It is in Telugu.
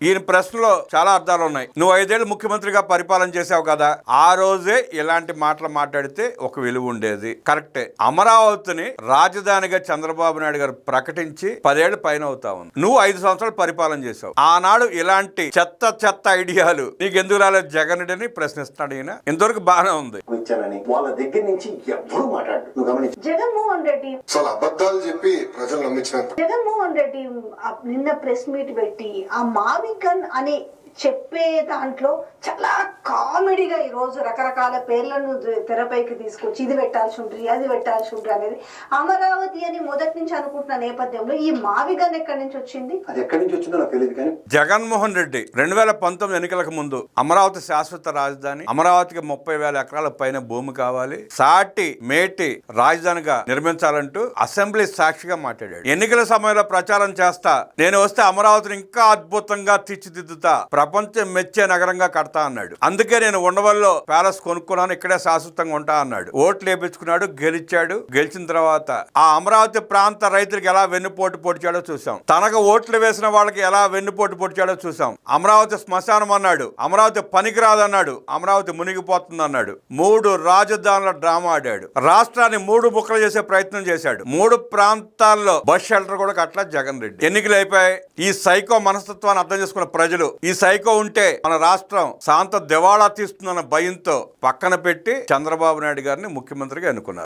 ఈయన ప్రశ్నలో చాలా అర్థాలు ఉన్నాయి. నువ్వు 5 ఏళ్ళు ముఖ్యమంత్రిగా పరిపాలన చేసావు కదా, ఆ రోజే ఇలాంటి మాటలు మాట్లాడితే ఒక విలువ ఉండేది. కరెక్టే. అమరావతిని రాజధానిగా చంద్రబాబు నాయుడు గారు ప్రకటించి 10 ఏళ్ల పైన అవుతా ఉంది. నువ్వు 5 సంవత్సరాలు పరిపాలన చేసావు. ఆనాడు ఇలాంటి చెత్త ఐడియాలు నీకు ఎందుకు రాలేదు జగన్ అని ప్రశ్నిస్తున్నాడు ఈయన. ఇంతవరకు బాగానే ఉంది. వాళ్ళ దగ్గర నుంచి ఎవ్వరూ మాట్లాడు. జగన్మోహన్ రెడ్డి అబద్ధాలు చెప్పి ప్రజలు నమ్మించినంత. జగన్మోహన్ రెడ్డి నిన్న ప్రెస్ మీట్ పెట్టి ఆ మావికన్ అని చెప్పే దాంట్లో చాలా కామెడీగా ఈరోజు రకరకాల పేర్లను తెరపైకి తీసుకొచ్చి ఇది పెట్టాల్సి ఉంటుంది, అది పెట్టాల్సి ఉంటుంది అనేది అమరావతి అని మొదటి నుంచి అనుకుంటున్న నేపథ్యంలో ఈ మావిగన్ ఎక్కడి నుంచి వచ్చింది, అది ఎక్కడి నుంచి వచ్చిందో నాకు తెలియదు. కానీ జగన్మోహన్ రెడ్డి 2019 ఎన్నికలకు ముందు అమరావతి శాశ్వత రాజధాని, అమరావతికి 30,000 ఎకరాల పైన భూమి కావాలి, సాటి మేటి రాజధానిగా నిర్మించాలంటూ అసెంబ్లీ సాక్షిగా మాట్లాడాడు. ఎన్నికల సమయంలో ప్రచారం చేస్తా నేను వస్తే అమరావతిని ఇంకా అద్భుతంగా తీర్చిదిద్దుతా, ప్రపంచం మెచ్చే నగరంగా కడతా అన్నాడు. అందుకే నేను ఉండవల్లో ప్యాలెస్ కొనుక్కున్నాను, ఇక్కడే శాశ్వతంగా ఉంటా అన్నాడు. ఓట్లు వేపించుకున్నాడు, గెలిచాడు. గెలిచిన తర్వాత ఆ అమరావతి ప్రాంత రైతులకు ఎలా వెన్నుపోటు పొడిచాడో చూసాం. తనకు ఓట్లు వేసిన వాళ్ళకి ఎలా వెన్నుపోటు పొడిచాడో చూసాం. అమరావతి శ్మశానం అన్నాడు, అమరావతి పనికిరాదన్నాడు, అమరావతి మునిగిపోతుంది అన్నాడు. 3 రాజధానుల డ్రామా ఆడాడు. రాష్ట్రాన్ని 3 ముక్కలు చేసే ప్రయత్నం చేశాడు. 3 ప్రాంతాల్లో బస్ షెల్టర్ కూడా కట్ల జగన్ రెడ్డి. ఎన్నికలు అయిపోయాయి. ఈ సైకో మనస్తత్వాన్ని అర్థం చేసుకున్న ప్రజలు ఈ సైకో ఉంటే మన రాష్ట్రం శాంత దివాళా తీస్తుందన్న భయంతో పక్కన పెట్టి చంద్రబాబు నాయుడు గారిని ముఖ్యమంత్రిగా ఎన్నుకున్నారు.